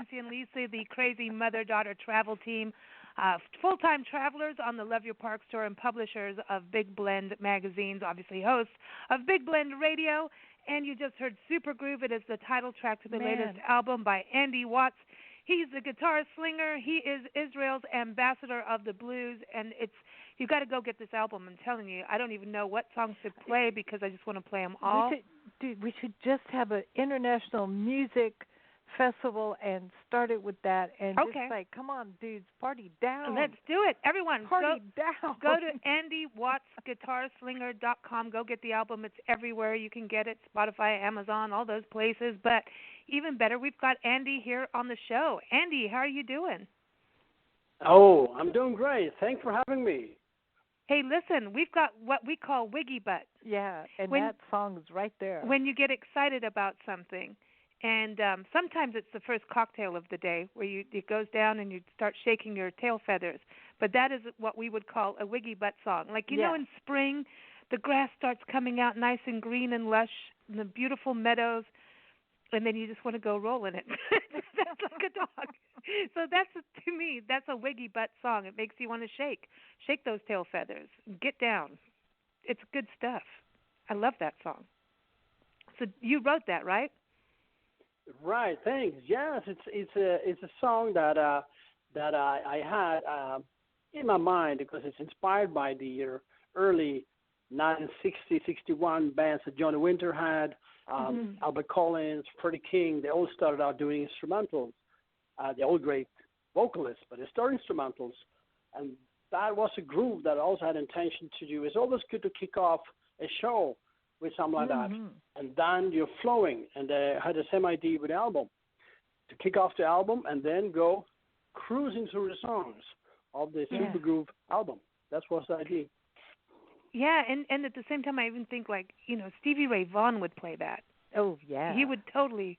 Nancy and Lisa, the crazy mother-daughter travel team, full-time travelers on the Love Your Park Store and publishers of Big Blend magazines, obviously hosts of Big Blend Radio. And you just heard Supergroove. It is the title track to the latest album by Andy Watts. He's the guitar slinger. He is Israel's ambassador of the blues, and you got to go get this album. I'm telling you, I don't even know what songs to play because I just want to play them all. We should just have an international music festival and start it with that, and just like, come on, dudes, party down. Let's do it, everyone. Party down. Go to Andy-watts-Guitarslinger.com. Go get the album. It's everywhere. You can get it, Spotify, Amazon, all those places. But even better, we've got Andy here on the show. Andy, how are you doing? Oh, I'm doing great. Thanks for having me. Hey, listen, we've got what we call Wiggy Butt. Yeah, and that song is right there. When you get excited about something. And sometimes it's the first cocktail of the day where it goes down and you start shaking your tail feathers. But that is what we would call a Wiggy Butt song. Like, you know, in spring, the grass starts coming out nice and green and lush in the beautiful meadows, and then you just want to go roll in it. That's like a dog. So to me, that's a Wiggy Butt song. It makes you want to shake those tail feathers, get down. It's good stuff. I love that song. So you wrote that, right? Right. Thanks. Yes, it's a song that I had in my mind because it's inspired by the early 1960-61 bands that Johnny Winter had, Albert Collins, Freddie King. They all started out doing instrumentals. They're all great vocalists, but they started instrumentals, and that was a groove that I also had intention to do. It's always good to kick off a show with something like that, and then you're flowing. And I had the same idea with the album, to kick off the album and then go cruising through the songs of the Supergroove album. That was the idea. Yeah, and at the same time, I even think, like, you know, Stevie Ray Vaughan would play that. Oh, yeah. He would totally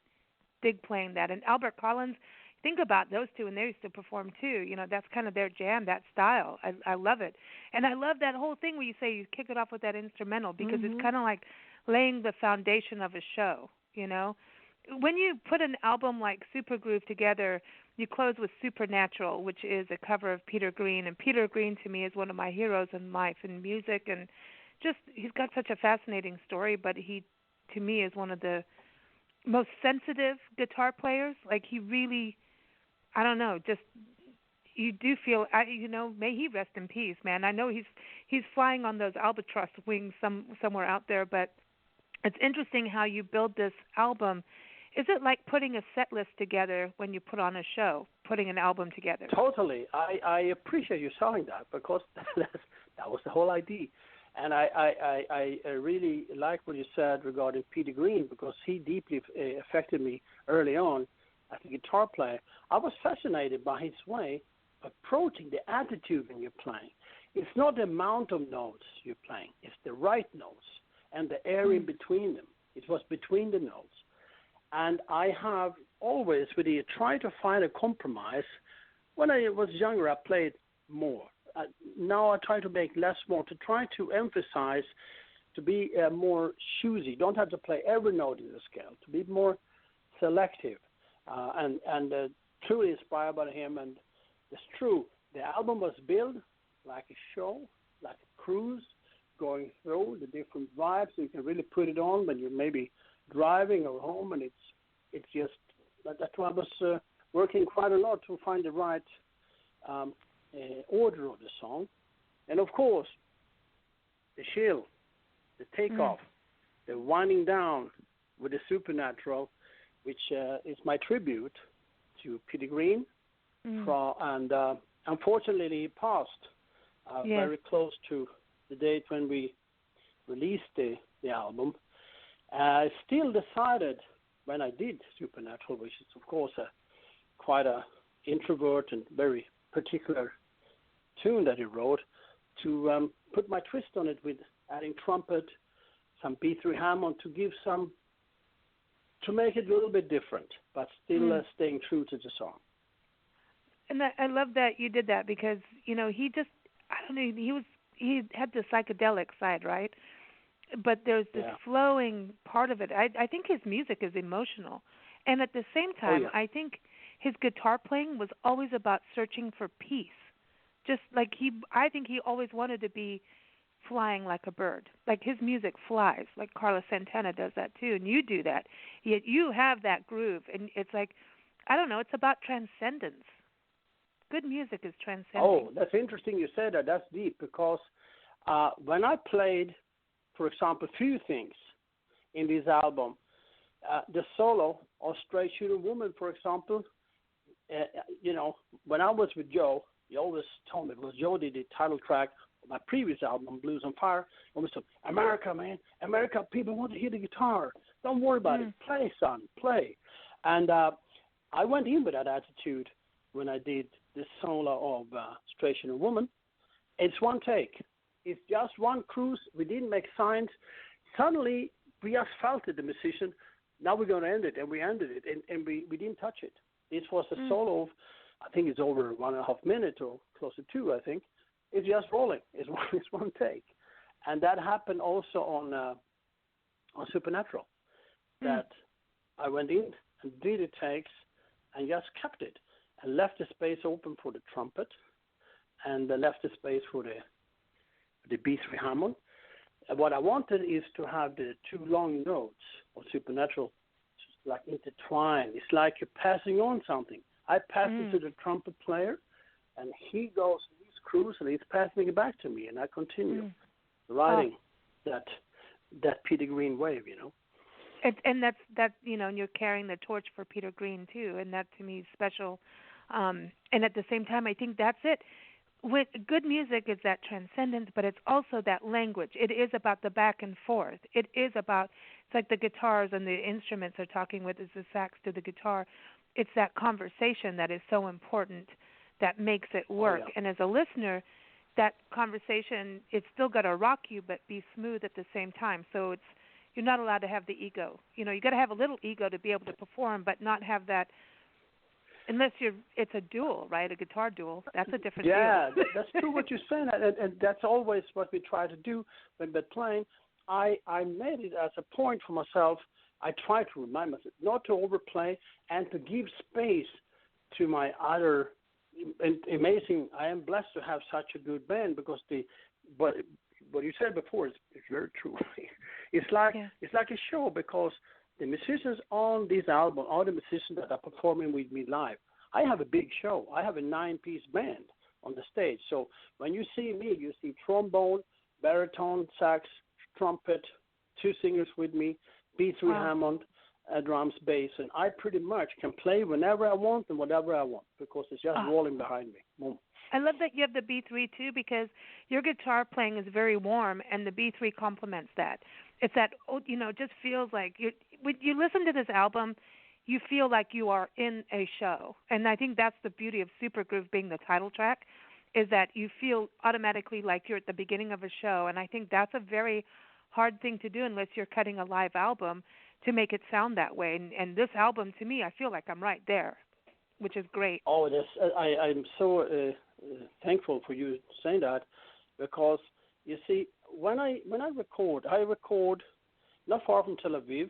dig playing that. And Albert Collins, think about those two, and they used to perform too. You know, that's kind of their jam, that style. I love it. And I love that whole thing where you say you kick it off with that instrumental because it's kind of like laying the foundation of a show, you know. When you put an album like Supergroove together, you close with Supernatural, which is a cover of Peter Green. And Peter Green, to me, is one of my heroes in life and music. And just, he's got such a fascinating story, but he, to me, is one of the most sensitive guitar players. Like, he really, I don't know, just, you do feel, you know, may he rest in peace, man. I know he's flying on those albatross wings somewhere out there, but it's interesting how you build this album. Is it like putting a set list together when you put on a show, putting an album together? Totally. I appreciate you saying that because that was the whole idea. And I really like what you said regarding Peter Green because he deeply affected me early on as a guitar player. I was fascinated by his way of approaching the attitude when you're playing. It's not the amount of notes you're playing. It's the right notes and the area between them. It was between the notes. And I have always really tried to find a compromise. When I was younger, I played more. Now I try to make less more, to try to emphasize, to be more choosy. Don't have to play every note in the scale, to be more selective. And truly inspired by him. And it's true, the album was built like a show, like a cruise, going through the different vibes. So you can really put it on when you're maybe driving or home, and it's just that's why I was working quite a lot to find the right order of the song, and of course the chill, the takeoff, the winding down with the Supernatural, which is my tribute to Peter Green, and unfortunately he passed very close to the date when we released the album. I still decided when I did Supernatural, which is of course quite a introvert and very particular tune that he wrote, to put my twist on it with adding trumpet, some B3 Hammond to make it a little bit different, but still staying true to the song. And I love that you did that because, you know, he had the psychedelic side, right? But there's this flowing part of it. I think his music is emotional. And at the same time, I think his guitar playing was always about searching for peace. Just like I think he always wanted to be flying like a bird. Like his music flies, like Carlos Santana does that too, and you do that. Yet you have that groove, and it's like, I don't know, it's about transcendence. Good music is transcending. Oh, that's interesting you said that. That's deep because when I played, for example, Few Things in this album, the solo of Straight Shooter Woman, for example, when I was with Joe, he always told me, because Joe did the title track of my previous album, Blues on Fire, always told, America, man, America, people want to hear the guitar. Don't worry about it. Play, son, play. And I went in with that attitude when I did the solo of Straight Shooter Woman. It's one take. It's just one cruise. We didn't make signs. Suddenly, we just felt it, the musician. Now we're going to end it, and we ended it, and we didn't touch it. This was a solo of, I think it's over 1.5 minutes or close to 2, I think. It's just rolling. It's one take. And that happened also on Supernatural, that I went in and did the takes and just kept it and left the space open for the trumpet and left the space for the B3 Hammond. And what I wanted is to have the 2 long notes of Supernatural like intertwined. It's like you're passing on something. I pass it to the trumpet player, and he goes, he's cruising, he's passing it back to me, and I continue riding that Peter Green wave, And that's and you're carrying the torch for Peter Green too, and that to me is special. And at the same time, I think that's it. With good music is that transcendence, but it's also that language. It is about the back and forth. It is about, it's like the guitars and the instruments are talking with is the sax to the guitar. It's that conversation that is so important that makes it work. And as a listener, that conversation, it's still got to rock you, but be smooth at the same time. So you're not allowed to have the ego. You got to have a little ego to be able to perform, but not have that. Unless it's a duel, right? A guitar duel. That's a different deal. Yeah, that's true what you're saying, and that's always what we try to do when we're playing. I made it as a point for myself. I try to remind myself not to overplay and to give space to my other amazing. I am blessed to have such a good band because but what you said before is very true. It's like a show because the musicians on this album are the musicians that are performing with me live. I have a big show. I have a 9-piece band on the stage. So when you see me, you see trombone, baritone, sax, trumpet, 2 singers with me, B3 Hammond, drums, bass, and I pretty much can play whenever I want and whatever I want because it's just rolling behind me. Boom. I love that you have the B3 too because your guitar playing is very warm and the B3 complements that. It's that, just feels like when you listen to this album, you feel like you are in a show. And I think that's the beauty of Supergroove being the title track is that you feel automatically like you're at the beginning of a show. And I think that's a very hard thing to do unless you're cutting a live album to make it sound that way. And this album, to me, I feel like I'm right there, which is great. Oh, I'm so thankful for you saying that because, you see, when I record not far from Tel Aviv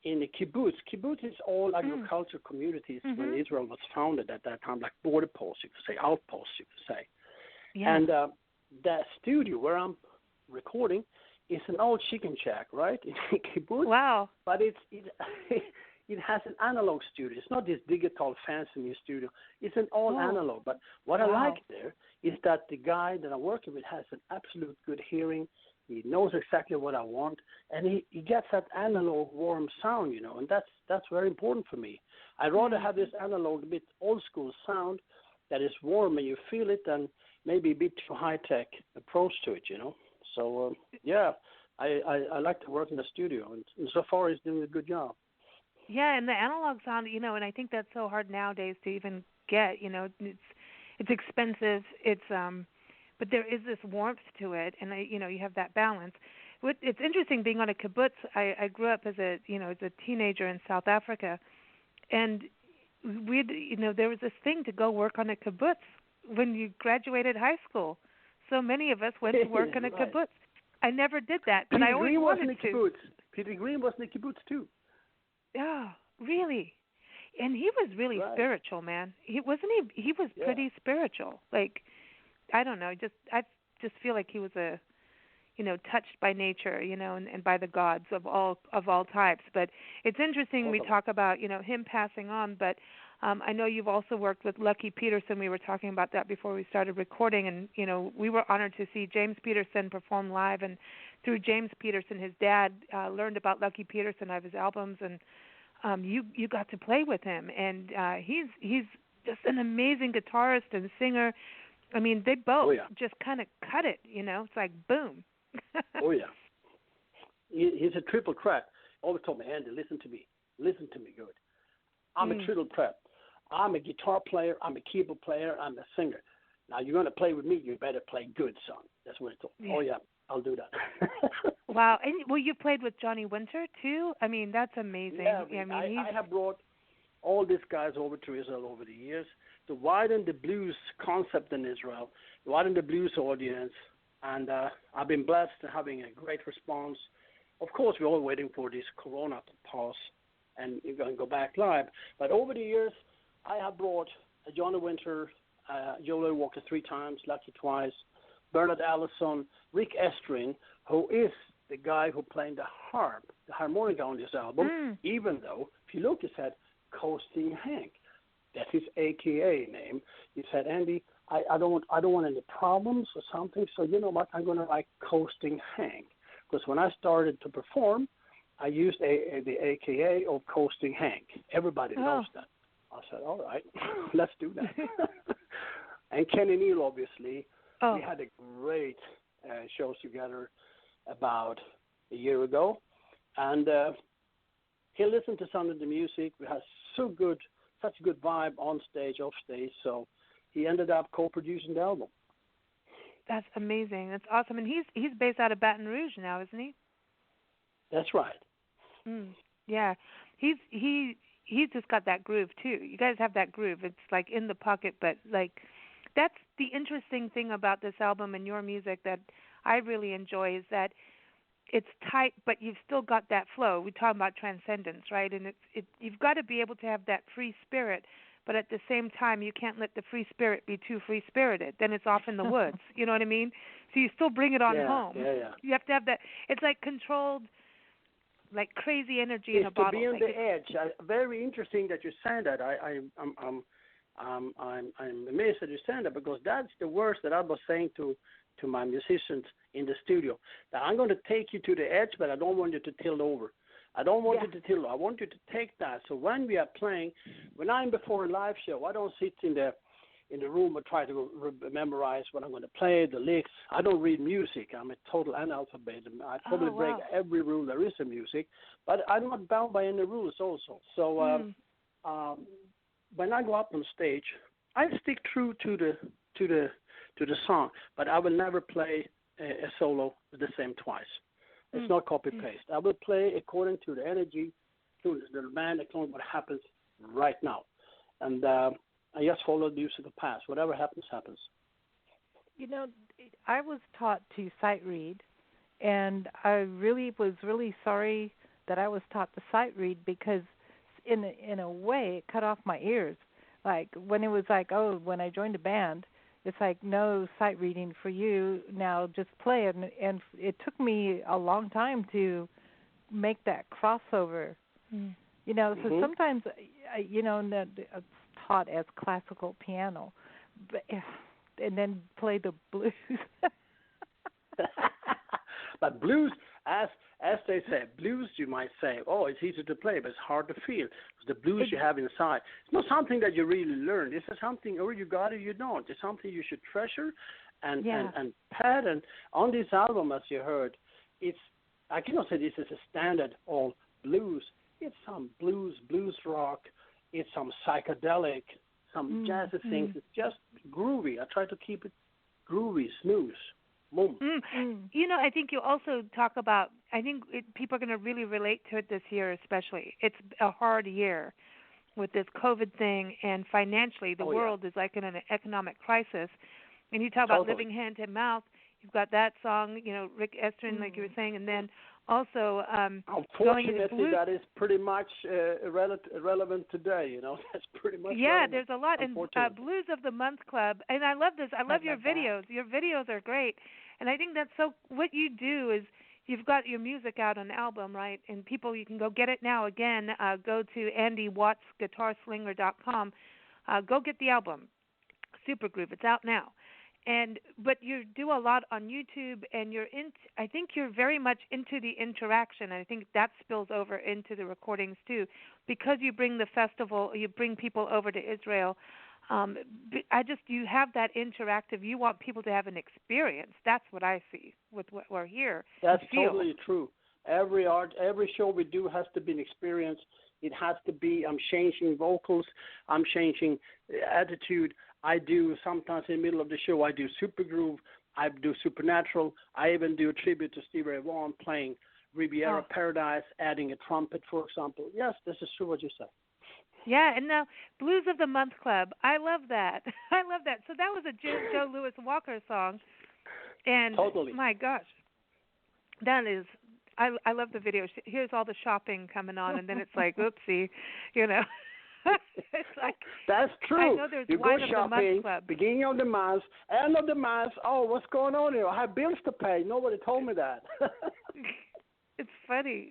in the kibbutz. Kibbutz is all agriculture communities when Israel was founded at that time, like border posts, you could say, outposts, you could say. Yeah. And the studio where I'm recording is an old chicken shack, right, in kibbutz. Wow. But it has an analog studio. It's not this digital fancy new studio. It's an all analog. But what I like there is that the guy that I'm working with has an absolute good hearing. He knows exactly what I want, and he gets that analog warm sound, and that's very important for me. I'd rather have this analog, a bit old school sound that is warm and you feel it, than maybe a bit too high tech approach to it, So I like to work in the studio, and so far he's doing a good job. Yeah, and the analog sound, and I think that's so hard nowadays to even get. It's expensive. But there is this warmth to it, and you have that balance. It's interesting being on a kibbutz. I grew up as a teenager in South Africa, and there was this thing to go work on a kibbutz when you graduated high school. So many of us went to work on a kibbutz. I never did that, but I always wanted to. Peter Green was in the kibbutz too. Yeah, really. And he was really spiritual, man. He wasn't he. He was pretty spiritual. Like, I don't know. I just feel like he was a, touched by nature, and by the gods of all types. But it's interesting we talk about, him passing on. But I know you've also worked with Lucky Peterson. We were talking about that before we started recording, and we were honored to see James Peterson perform live. And through James Peterson, his dad learned about Lucky Peterson of his albums, and you got to play with him. And he's just an amazing guitarist and singer. I mean, they both just kind of cut it. It's like boom. Oh yeah, he's a triple threat. Always told me, Andy, listen to me good. I'm a triple threat. I'm a guitar player, I'm a keyboard player, I'm a singer. Now you're going to play with me, you better play good, son. That's what he told me. Oh yeah, I'll do that. Wow, and you played with Johnny Winter too? I mean, that's amazing. Yeah, I have brought all these guys over to Israel over the years to widen the blues concept in Israel, widen the blues audience. And I've been blessed having a great response. Of course, we're all waiting for this corona to pass and you're going to go back live. But over the years, I have brought Johnny Winter, Joel Walker 3 times, Lucky twice, Bernard Allison, Rick Estrin, who is the guy who played the harp, the harmonica on this album, even though, if you look, he said, Coasting Hank. That's his AKA name. He said, Andy, I don't want any problems or something, so you know what, I'm going to write Coasting Hank. Because when I started to perform, I used the AKA of Coasting Hank. Everybody knows that. I said, all right, let's do that. And Kenny-Neal, obviously, we had a great shows together about a year ago. And he listened to some of the music. We had such a good vibe on stage, off stage, so he ended up co-producing the album. That's amazing. That's awesome. And he's based out of Baton Rouge now, isn't he? That's right. Yeah. He's just got that groove too. You guys have that groove. It's like in the pocket, but like that's the interesting thing about this album and your music that I really enjoy is that it's tight, but you've still got that flow. We talk about transcendence, right? And you've got to be able to have that free spirit, but at the same time, you can't let the free spirit be too free-spirited. Then it's off in the woods. You know what I mean? So you still bring it on home. Yeah. You have to have that. It's like controlled, like crazy energy in a bottle. To be on the edge. Very interesting that you're saying that. I'm amazed that you're saying that because that's the words that I was saying to my musicians in the studio. That I'm going to take you to the edge, but I don't want you to tilt over. I don't want you to tilt. I want you to take that. So when we are playing, when I'm before a live show, I don't sit in the room and try to memorize what I'm going to play, the licks. I don't read music. I'm a total analphabet. I probably break every rule there is in music, but I'm not bound by any rules also. So when I go up on stage, I stick true to the song, but I will never play a solo the same twice. It's not copy-paste. I will play according to the energy, to the band, according to what happens right now. And I just follow the musical path. Whatever happens, happens. You know, I was taught to sight read, and I was really sorry that I was taught to sight read because in a way it cut off my ears. Like when it was like, when I joined a band, it's like, no sight reading for you, now just play it. And it took me a long time to make that crossover. You know, so sometimes, it's taught as classical piano, and then play the blues. But blues, as they say, blues, you might say, it's easy to play, but it's hard to feel. It's the blues you have inside. It's not something that you really learn. This is something, or you got it, you don't. It's something you should treasure and pad. And on this album, as you heard, I cannot say this is a standard all blues. It's some blues rock. It's some psychedelic, some jazzy things. It's just groovy. I try to keep it groovy, smooth. You know, I think you also talk about, people are going to really relate to it this year especially. It's a hard year with this COVID thing, and financially the world is like in an economic crisis. And you talk about living hand to mouth. You've got that song, Rick Estrin, like you were saying, and then also going into unfortunately, blues. that is pretty much irrelevant today. That's pretty much Yeah, relevant, there's a lot in Blues of the Month Club, and I love this. I love your videos. Your videos are great, and I think that's so. What you do is you've got your music out on album, right? And people, you can go get it now. Again, go to Andy-watts-Guitarslinger.com. Go get the album, Supergroove. It's out now. But you do a lot on YouTube, and I think you're very much into the interaction. I think that spills over into the recordings too, because you bring the festival, you bring people over to Israel. You have that interactive. You want people to have an experience. That's what I see with what we're here. That's totally true. Every show we do has to be an experience. It has to be. I'm changing vocals. I'm changing attitude. I do sometimes in the middle of the show. I do super groove. I do supernatural. I even do a tribute to Stevie Ray Vaughan playing Riviera Paradise, adding a trumpet, for example. Yes, this is true what you say. Yeah, and now Blues of the Month Club. I love that. I love that. So that was a Joe Louis Walker song, and totally. My gosh, that is. I love the video. Here's all the shopping coming on, and then it's like, oopsie, It's like, that's true. I know there's you Wine go of shopping, the Month Club. beginning of the month, end of the month. Oh, what's going on here? I have bills to pay. Nobody told me that. It's funny.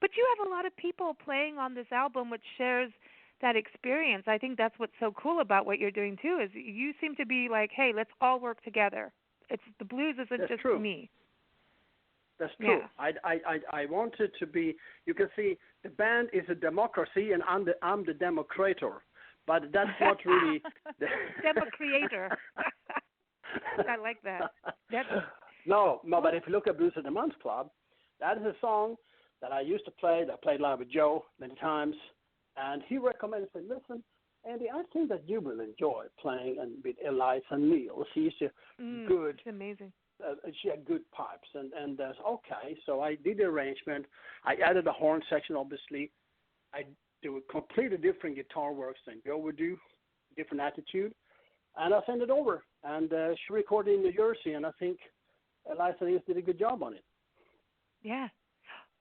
But you have a lot of people playing on this album, which shares that experience. I think that's what's so cool about what you're doing too. Is you seem to be like, hey, let's all work together. It's the blues isn't that's just true. me. That's true. Yeah. I wanted to be. You can see the band is a democracy, and I'm the democrator. But that's not really Democrator. I like that. No. But if you look at Blues of the Month Club, that is a song that I used to play. That I played live with Joe many times, and he recommended, said, "Listen, Andy, I think that you will enjoy playing and with Eliza Neal. She's good. It's amazing. She had good pipes, and okay. So I did the arrangement. I added the horn section, obviously. I do a completely different guitar works than Joe would do, different attitude, and I sent it over. And she recorded in New Jersey, and I think Eliza Neal did a good job on it. Yeah.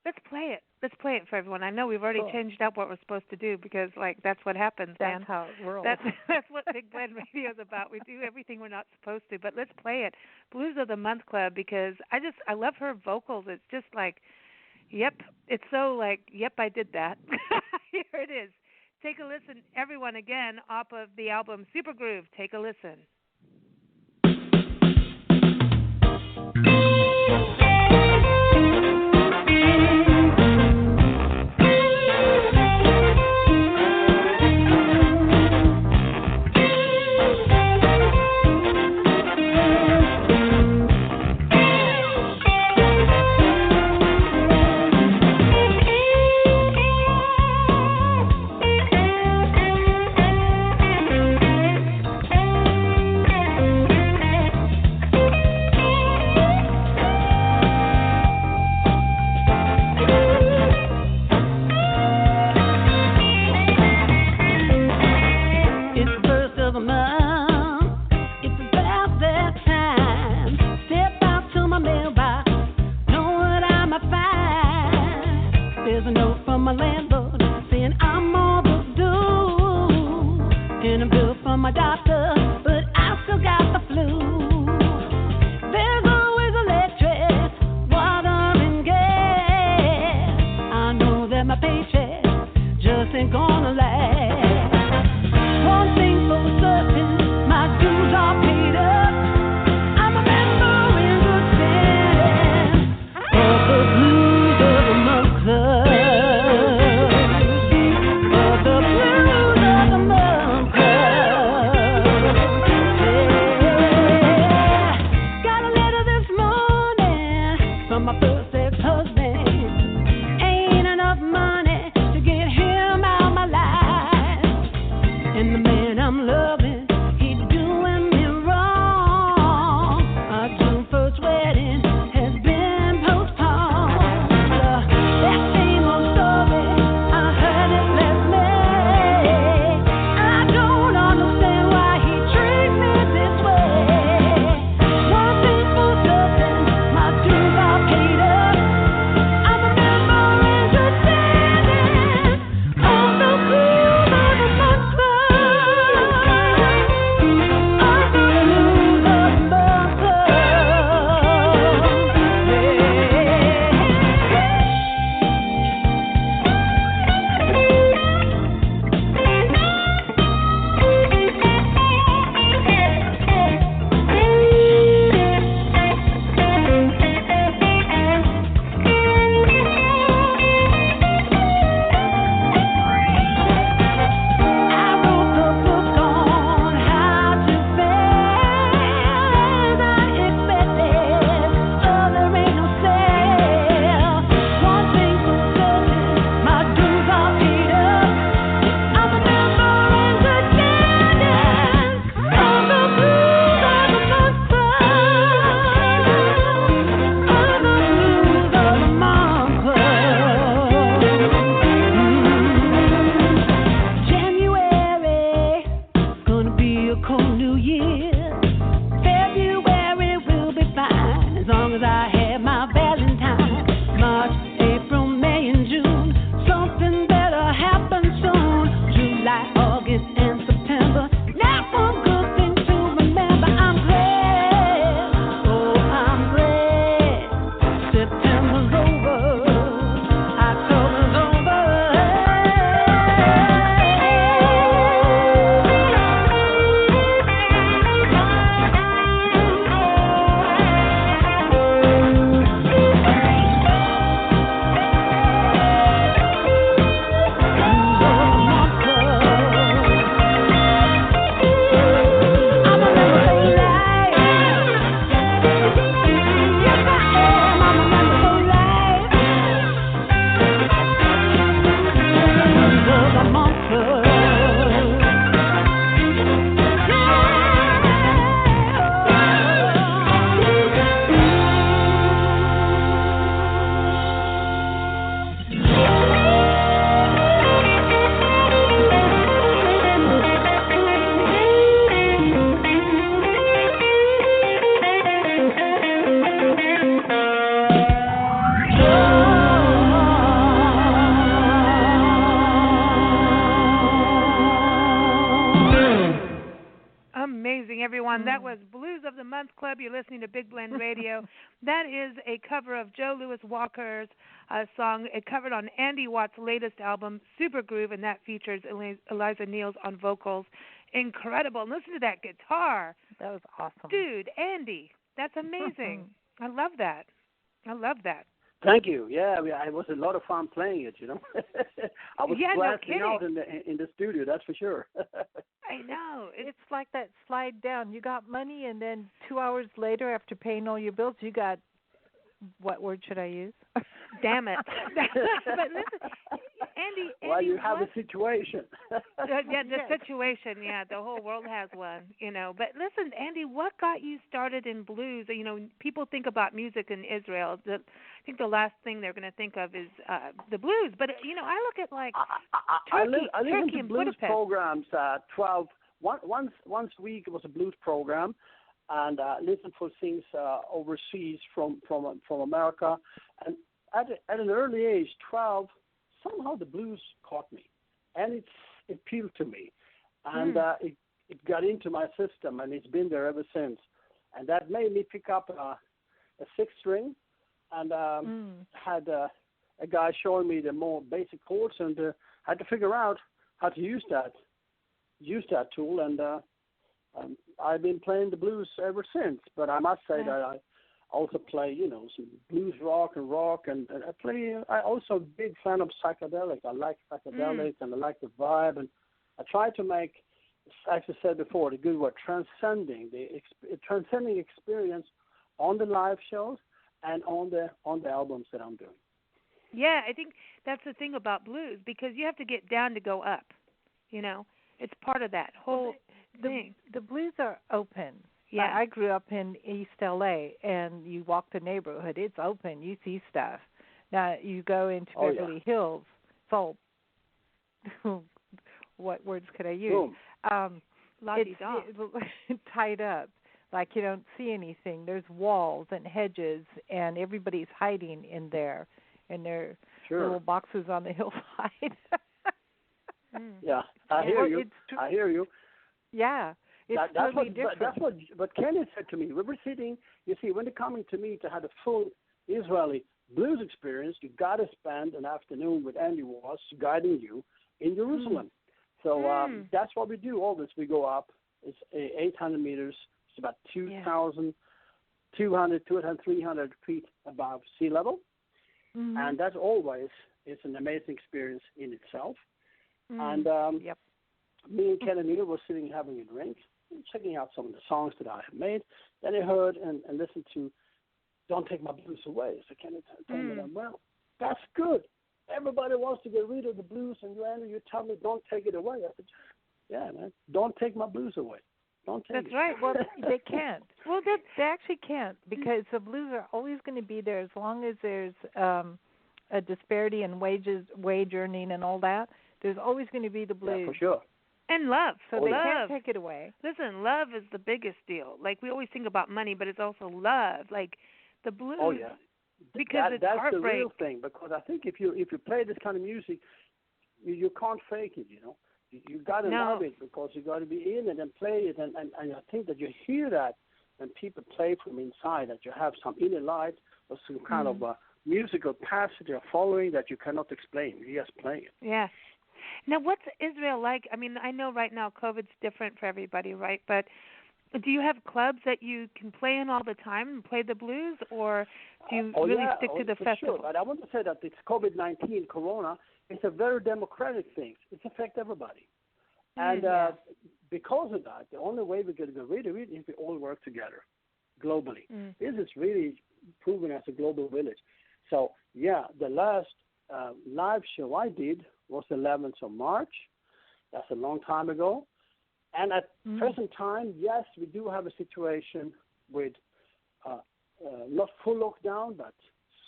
Let's play it. Let's play it for everyone. I know we've already changed up what we're supposed to do because, that's what happens, man. That's how it rolls. That's what Big Blend Radio is about. We do everything we're not supposed to, but let's play it. Blues of the Month Club, because I love her vocals. It's just like, yep. It's so like, yep, I did that. Here it is. Take a listen, everyone, again, off of the album Supergroove. Take a listen. 'cause I had my Valentine. March, April, May, and June. Something better happen soon. July, August, and September. Not one good thing to remember. I'm glad, oh, I'm glad. September's over. October's over. Amazing, everyone. That was Blues of the Month Club. You're listening to Big Blend Radio. That is a cover of Joe Louis Walker's song. It covered on Andy Watts' latest album, Supergroove, and that features Eliza Niels on vocals. Incredible. And listen to that guitar. That was awesome. Dude, Andy, that's amazing. I love that. I love that. Thank you. Yeah, I mean, it was a lot of fun playing it. I was blasting out in the studio. That's for sure. I know. It's like that slide down. You got money, and then 2 hours later, after paying all your bills, you got, what word should I use? Damn it. But listen, Andy, well, you have a situation. Yeah, the situation. Yeah, the whole world has one. But listen, Andy, what got you started in blues? People think about music in Israel. I think the last thing they're going to think of is the blues. But I look at like Turkey, I listen Turkey to and blues Budapest. programs. Once a week it was a blues program, and listen for things overseas from America. And at an early age, 12, somehow the blues caught me, and it appealed to me, and it got into my system, and it's been there ever since. And that made me pick up a sixth string, and had a guy showing me the more basic chords, and had to figure out how to use that tool, and I've been playing the blues ever since. But I must say that I also play, some blues rock, and I also a big fan of psychedelic. I like psychedelic, and I like the vibe, and I try to make, as I said before, the good word, transcending experience on the live shows and on the albums that I'm doing. Yeah, I think that's the thing about blues, because you have to get down to go up. It's part of that whole thing. The blues are open. Yeah. I grew up in East LA, and you walk the neighborhood, it's open, you see stuff. Now you go into Beverly Hills, it's all what words could I use? It's tied up. Like you don't see anything. There's walls and hedges, and everybody's hiding in there, in their little boxes on the hillside. Yeah, I hear you. Yeah, it's totally different. That's what Kenny said to me. We were sitting. You see, when they're coming to me to have a full Israeli blues experience, you got to spend an afternoon with Andy-Watts guiding you in Jerusalem. So that's what we do. Always we go up. It's 800 meters. It's about 2,200, 300 feet above sea level, and that's always it's an amazing experience in itself. And me and Kenny-Neal were sitting having a drink, checking out some of the songs that I have made. Then I heard and listened to "Don't Take My Blues Away." So Kenny told me that, well, that's good. Everybody wants to get rid of the blues, and you tell me don't take it away. I said, yeah, man, don't take my blues away. Don't take That's right. Well, they can't. Well, they actually can't, because the blues are always going to be there as long as there's a disparity in wage earning and all that. There's always going to be the blues. Yeah, for sure. And love. So they can't take it away. Listen, love is the biggest deal. Like, we always think about money, but it's also love. Like, the blues. Oh yeah, because it's that's heartbreak. the real thing. Because I think if you play this kind of music, you can't fake it. You got to love it because you got to be in it and play it. And I think that you hear that when people play from inside, that you have some inner light or some kind of a musical passage or following that you cannot explain. You just play it. Yeah. Now, what's Israel like? I mean, I know right now COVID's different for everybody, right? But do you have clubs that you can play in all the time and play the blues, or do you stick to the festival? Sure. But I want to say that it's COVID-19, Corona. It's a very democratic thing. It affects everybody. And because of that, the only way we're going to get rid of it is we all work together globally. This is really proven as a global village. So, the last live show I did was the 11th of March. That's a long time ago. And at present time, yes, we do have a situation with not full lockdown, but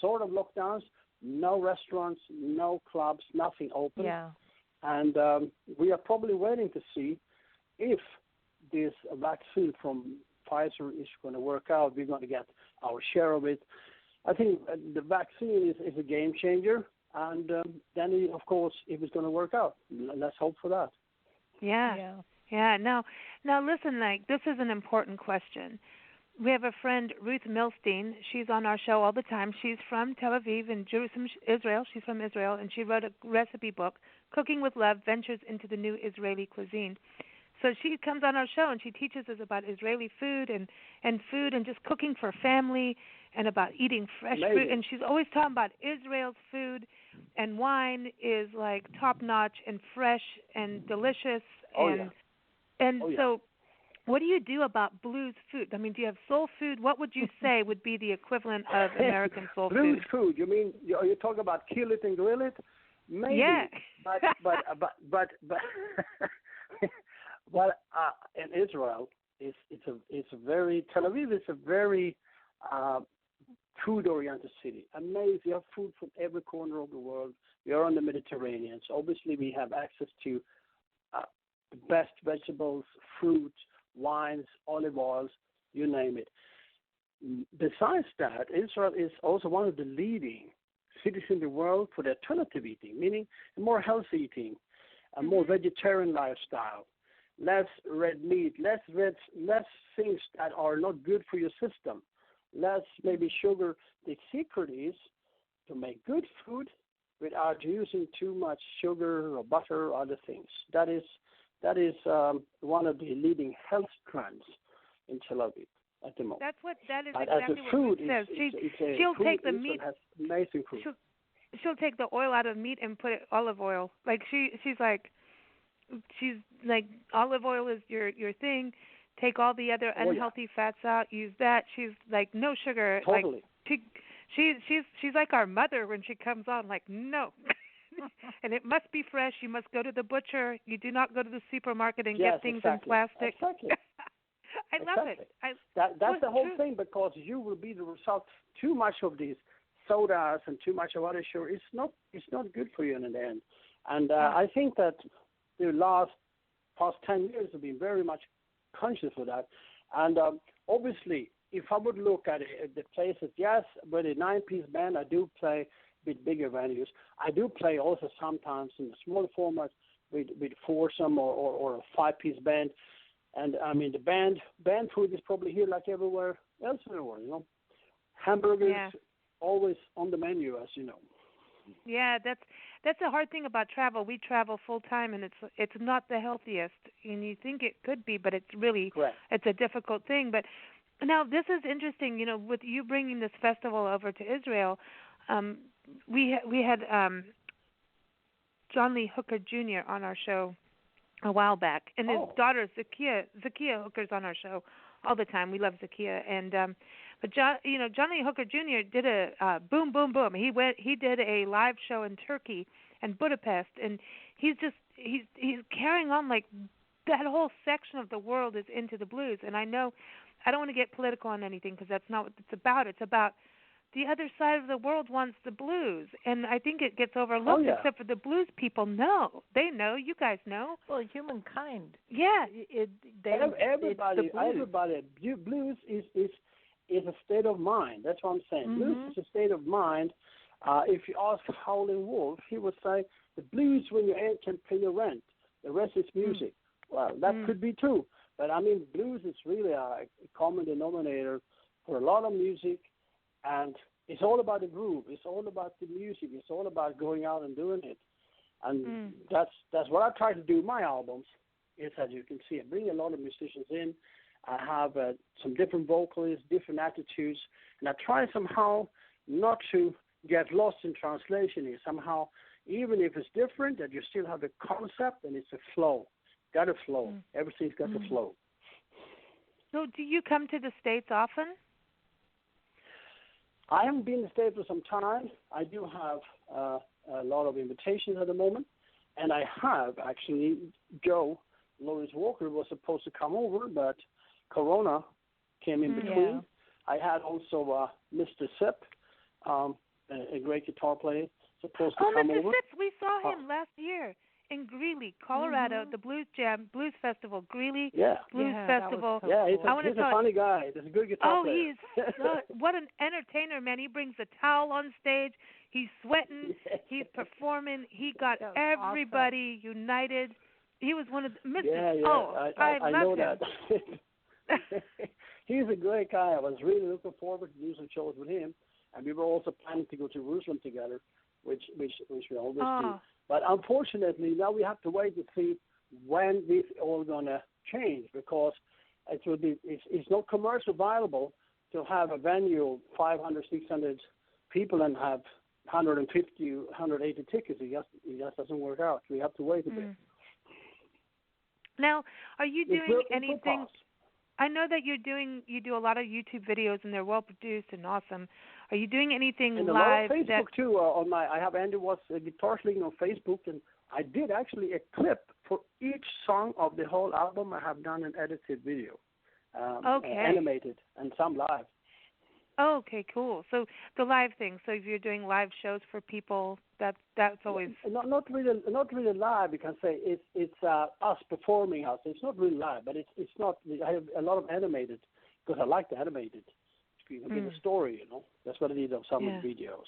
sort of lockdowns. No restaurants, no clubs, nothing open. Yeah. And we are probably waiting to see if this vaccine from Pfizer is going to work out. We're going to get our share of it. I think the vaccine is a game changer. And then, of course, if it's going to work out, let's hope for that. Yeah. Now, listen, this is an important question. We have a friend, Ruth Milstein. She's on our show all the time. She's from Tel Aviv in Jerusalem, Israel. She's from Israel, and she wrote a recipe book, Cooking with Love, Ventures into the New Israeli Cuisine. So she comes on our show, and she teaches us about Israeli food and food and just cooking for family and about eating fresh fruit. And she's always talking about Israel's food, and wine is like top-notch and fresh and delicious. So what do you do about blues food? I mean, do you have soul food? What would you say would be the equivalent of American soul food? Blues food? You mean you're talking about kill it and grill it? Maybe. Yeah. but well, in Israel, it's a very Tel Aviv is a very food-oriented city. Amazing. You have food from every corner of the world. We are on the Mediterranean, so obviously we have access to the best vegetables, fruit, wines, olive oils, you name it. Besides that, Israel is also one of the leading cities in the world for the alternative eating, meaning more healthy eating, a more vegetarian lifestyle, less red meat, less things that are not good for your system, less maybe sugar. The secret is to make good food without using too much sugar or butter or other things. That is one of the leading health trends in Tel Aviv at the moment. That is but exactly as a what food, Ruth says. She'll take the meat. Has amazing food. She'll take the oil out of meat and put it olive oil. Like she's like olive oil is your thing. Take all the other unhealthy fats out. Use that. She's like no sugar. Totally. Like she's like our mother when she comes on. Like no. And it must be fresh. You must go to the butcher. You do not go to the supermarket and get things in plastic. Exactly. I love it. That's the whole thing, because you will be the result. Too much of these sodas and too much of other sugar, it's not good for you in the end. And I think that the past 10 years have been very much conscious of that. And obviously, if I would look at it, the places, yes, with a 9-piece band, I do play with bigger venues. I do play also sometimes in the smaller format with foursome or a 5-piece band. And I mean, the band food is probably here like everywhere else in the world. Hamburgers always on the menu, as you know. Yeah, that's the hard thing about travel. We travel full time, and it's not the healthiest. And you think it could be, but it's really it's a difficult thing. But now this is interesting. With you bringing this festival over to Israel, we had John Lee Hooker Jr. on our show a while back, and his daughter Zakiya Hooker's on our show all the time. We love Zakiya, and but John Lee Hooker Jr. did a boom boom boom. He did a live show in Turkey and Budapest, and he's carrying on like that whole section of the world is into the blues. And I know I don't want to get political on anything because that's not what it's about. It's about the other side of the world wants the blues, and I think it gets overlooked. Except for the blues people know. They know. You guys know. Well, humankind. Yeah. Everybody. Blues is a state of mind. That's what I'm saying. Mm-hmm. Blues is a state of mind. If you ask Howlin' Wolf, he would say, the blues when your aunt can pay your rent. The rest is music. Well, that could be true. But, I mean, blues is really a common denominator for a lot of music, and it's all about the groove. It's all about the music. It's all about going out and doing it. And that's what I try to do in my albums, is, as you can see, I bring a lot of musicians in. I have some different vocalists, different attitudes, and I try somehow not to get lost in translation here. Somehow, even if it's different, that you still have a concept and it's a flow. Got to flow. Everything's got to flow. So do you come to the States often? I haven't been in the States for some time. I do have a lot of invitations at the moment, and I have actually, Joe Lawrence Walker was supposed to come over, but Corona came in between. Yeah. I had also Mr. Sipp, a great guitar player, supposed to come over. Oh, Mr. Sipp, we saw him last year in Greeley, Colorado, the Blues Festival, Greeley Blues Festival. So he's cool. a funny guy. He's a good guitar player. What an entertainer, man. He brings a towel on stage. He's sweating. He's performing. He got everybody united. He was one of the I know him. that. He's a great guy. I was really looking forward to do some shows with him, and we were also planning to go to Jerusalem together, which we always do. But unfortunately, now we have to wait to see when this all gonna change, because it's not commercial viable to have a venue of 500, 600 people and have 150, 180 tickets. It just doesn't work out. We have to wait a bit. Now, are you doing anything? I know that you do a lot of YouTube videos, and they're well produced and awesome. Are you doing anything and live? And a lot of Facebook too. I have Andy-Watts-Guitarist on Facebook, and I did actually a clip for each song of the whole album. I have done an edited video, animated, and some live. Oh, okay, cool. So the live thing. So if you're doing live shows for people, that's always not really live. You can say it's us performing us. It's not really live, but it's not. I have a lot of animated because I like the animated. You can get a story, you know. That's what I need of some of the videos.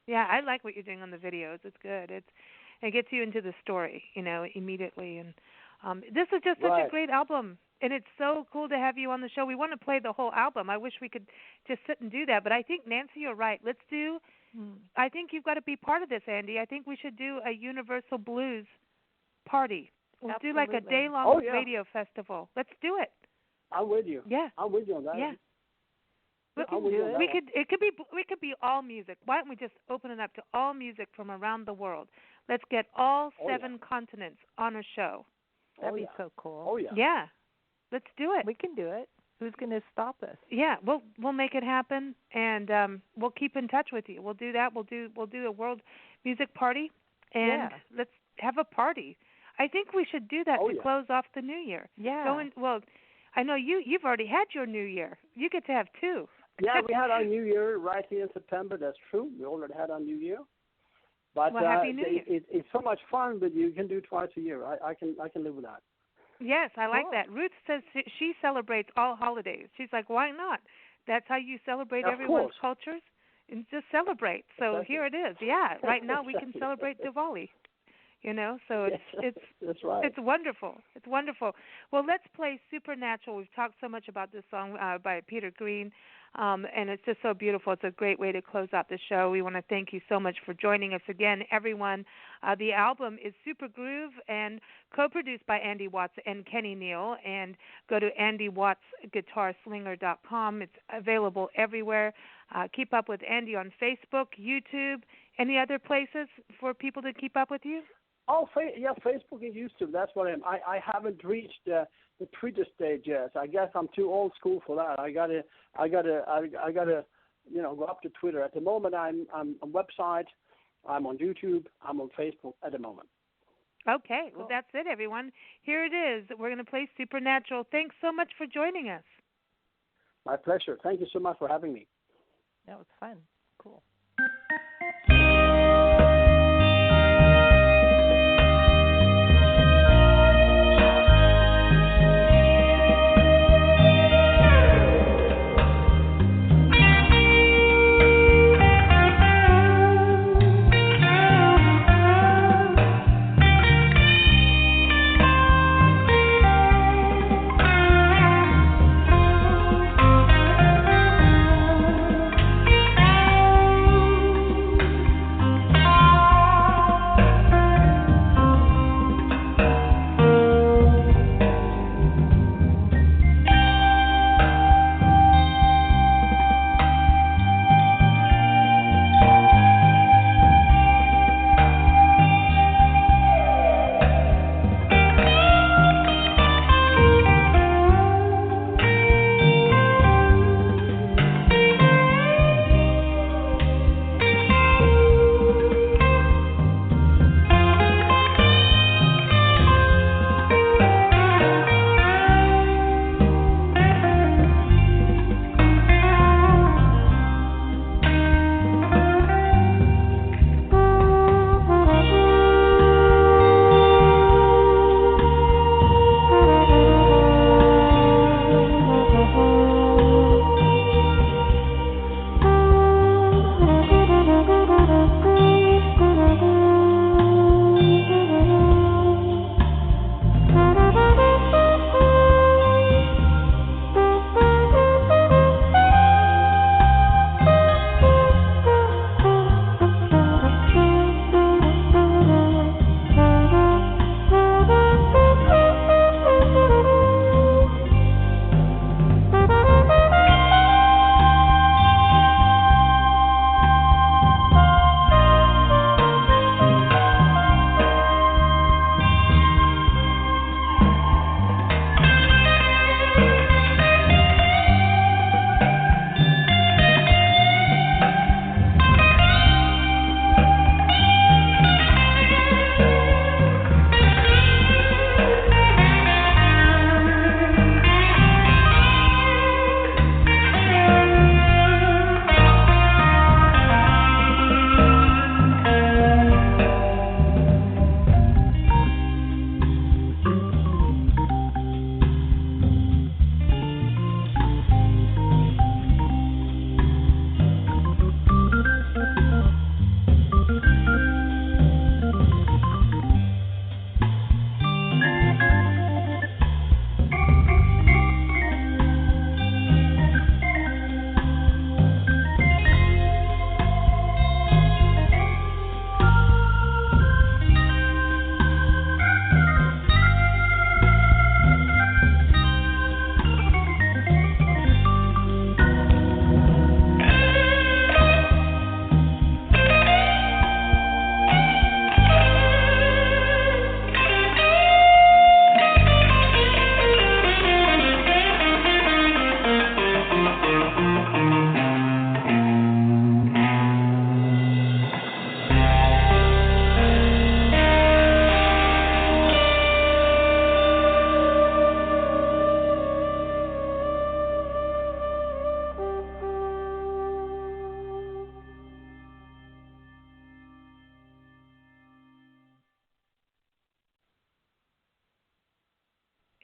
Yeah, I like what you're doing on the videos. It's good. It gets you into the story, you know, immediately. And this is just such a great album. And it's so cool to have you on the show. We want to play the whole album. I wish we could just sit and do that. But I think, Nancy, you're right. Let's do, I think you've got to be part of this, Andy. I think we should do a Universal Blues party. We'll do like a day-long radio festival. Let's do it. I'm with you. Yeah. I'm with you on that. Yeah. It could be all music. Why don't we just open it up to all music from around the world? Let's get all 7 continents on a show. That'd be so cool. Oh yeah. Yeah. Let's do it. We can do it. Who's going to stop us? Yeah, we'll make it happen, and we'll keep in touch with you. We'll do that. We'll do a world music party, and let's have a party. I think we should do that to close off the new year. Yeah. I know you've already had your new year. You get to have 2. Yeah, we had our new year right here in September. That's true. We already had our new year. But Happy New Year. It's so much fun, but you can do twice a year. I can live with that. Yes, I like that. Ruth says she celebrates all holidays. She's like, why not? That's how you celebrate everyone's cultures, and just celebrate. So here it is. Yeah, right now we can celebrate Diwali. You know, so it's that's right. It's wonderful. It's wonderful. Well, let's play Supernatural. We've talked so much about this song by Peter Green, and it's just so beautiful. It's a great way to close out the show. We want to thank you so much for joining us again, everyone. The album is Super Groove and co-produced by Andy Watts and Kenny-Neal. And go to Andy-Watts-Guitarslinger.com. It's available everywhere. Keep up with Andy on Facebook, YouTube. Any other places for people to keep up with you? Oh, Facebook and YouTube. That's what I haven't reached the Twitter stage yet. I guess I'm too old school for that. I gotta, go up to Twitter. At the moment, I'm on website. I'm on YouTube. I'm on Facebook at the moment. Okay, well that's it, everyone. Here it is. We're going to play Supernatural. Thanks so much for joining us. My pleasure. Thank you so much for having me. That was fun. Cool.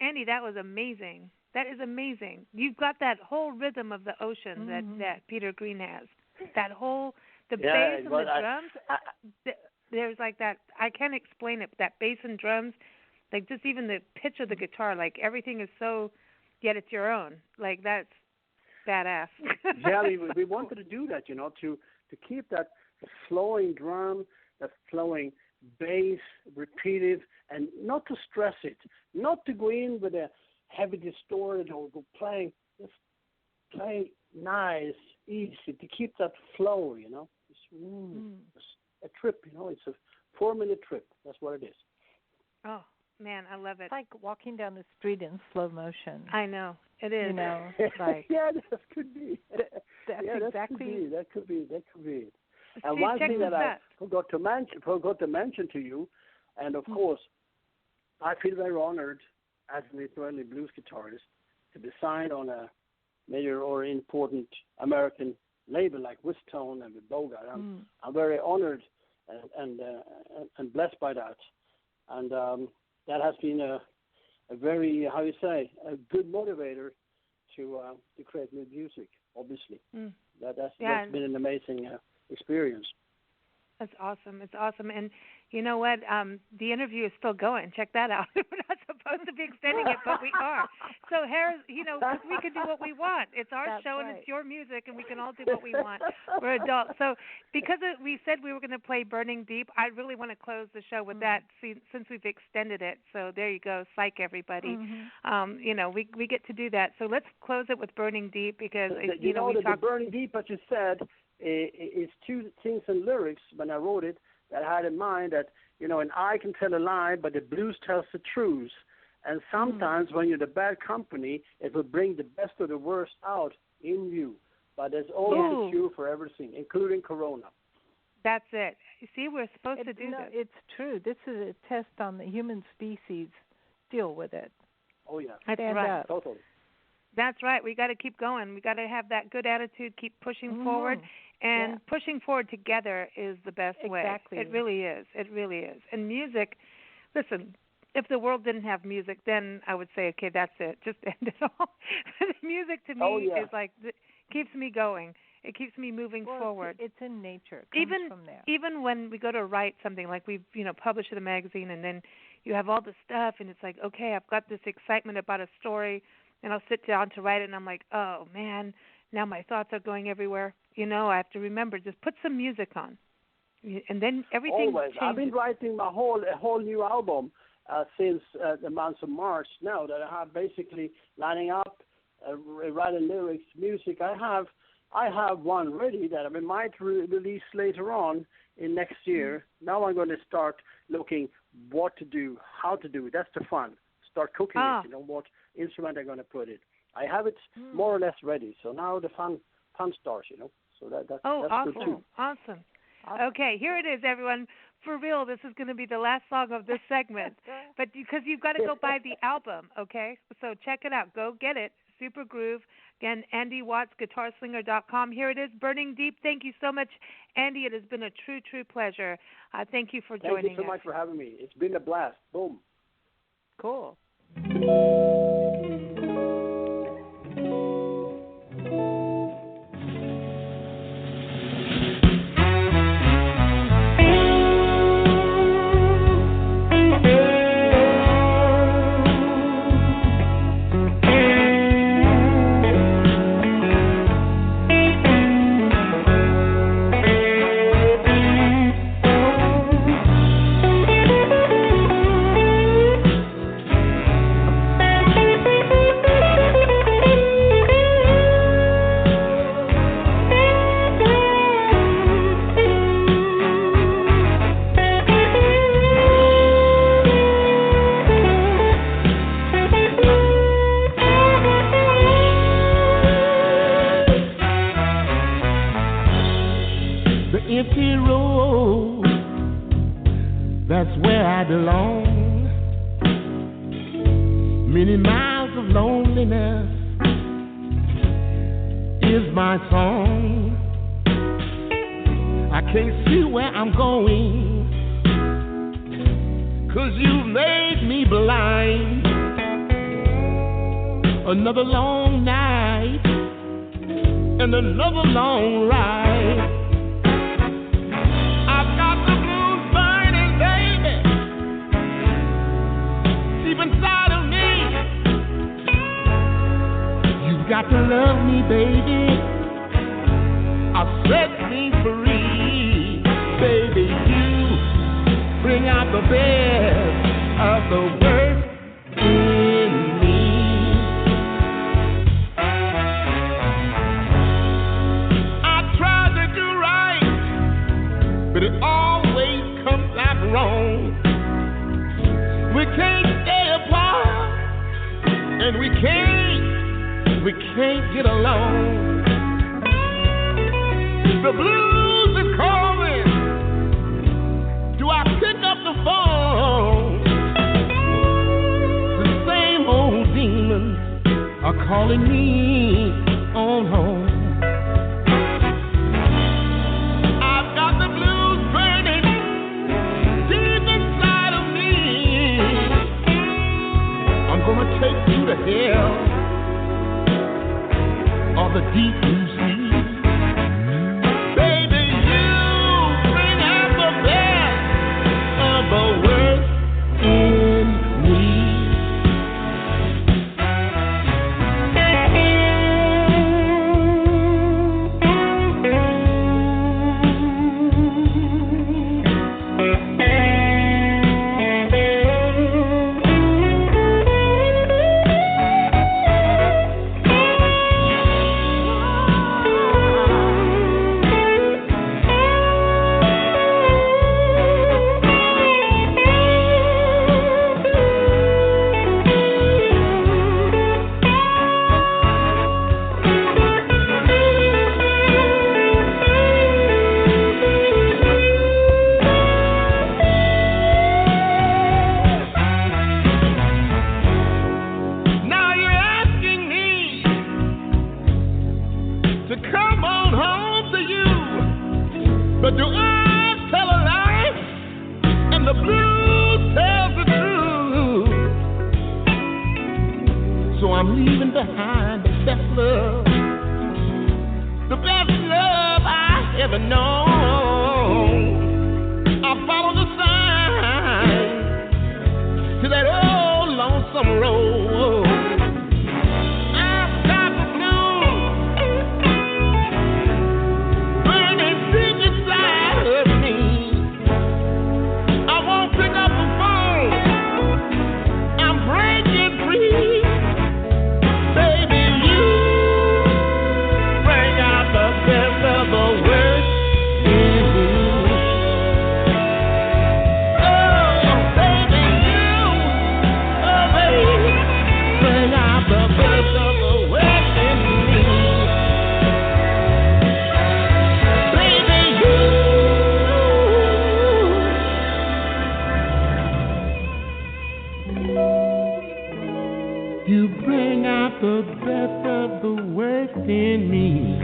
Andy, that was amazing. That is amazing. You've got that whole rhythm of the ocean that Peter Green has. That whole bass and the drums. There's like that. I can't explain it. But that bass and drums, like just even the pitch of the guitar, like everything is so. Yet it's your own. Like that's badass. Yeah, we wanted to do that, to keep that flowing drum, that flowing bass, repeated, and not to stress it, not to go in with a heavy distorted or go playing, just play nice, easy, to keep that flow, It's a trip, it's a 4-minute trip. That's what it is. Oh, man, I love it. It's like walking down the street in slow motion. I know. It is. Like yeah, that could be. That's exactly. That could be. And See, one thing that I out. forgot to mention to you, and of course, I feel very honored as an Israeli blues guitarist to be signed on a major or important American label like Wistone and with Boga. I'm very honored and blessed by that, and that has been a very, a good motivator to create new music. Obviously, that's been an amazing experience. That's awesome. It's awesome. And you know what? The interview is still going. Check that out. We're not supposed to be extending it, but we are. So, Harris, because we can do what we want. It's our show and it's your music, and we can all do what we want. We're adults. So, because we said we were going to play Burning Deep, I really want to close the show with that since we've extended it. So, there you go. Psych, everybody. We get to do that. So, let's close it with Burning Deep because, the Burning Deep, as you said, is two things in lyrics when I wrote it that I had in mind that, an eye can tell a lie, but the blues tells the truth. And sometimes when you're the bad company, it will bring the best or the worst out in you. But there's always a cure for everything, including Corona. That's it. You see, we're supposed to do this. It's true. This is a test on the human species. Deal with it. Oh, yeah. That's right. Up. Totally. That's right. We got to keep going. We got to have that good attitude, keep pushing forward. And pushing forward together is the best way. Exactly. It really is. It really is. And music, listen, if the world didn't have music, then I would say, okay, that's it. Just end it all. Music to me is like, keeps me going. It keeps me moving forward. It's in nature. It comes from there. Even when we go to write something, like we've, published in a magazine, and then you have all the stuff, and it's like, okay, I've got this excitement about a story, and I'll sit down to write it, and I'm like, oh, man, now my thoughts are going everywhere. I have to remember, just put some music on, and then everything changes. I've been writing a whole new album since the month of March now that I have basically lining up, writing lyrics, music. I have one ready that I might release later on in next year. Now I'm going to start looking what to do, how to do it. That's the fun. Start cooking it, what instrument I'm going to put it. I have it more or less ready. So now the fun starts, So that's awesome. good too. Awesome. Okay, here it is, everyone. For real, this is going to be the last song of this segment. But because you've got to go buy the album, okay? So check it out. Go get it. Super Groove. Again, Andy-watts-Guitarslinger.com. Here it is, Burning Deep. Thank you so much, Andy. It has been a true, true pleasure. Thank you for joining us. Thank you so much for having me. It's been a blast. Boom. Cool. Another long night and another long ride. I've got the blues burning, baby, deep inside of me. You've got to love me, baby. I'll set me free, baby. You bring out the best of the worst in me. I try to do right, but it always comes out wrong. We can't stay apart, and we can't get along. The blues is calling. Do I pick up the phone? The same old demons are calling me on home. I've got the blues burning deep inside of me. I'm gonna take you to hell or the deep blue sea. You bring out the best of the worst in me.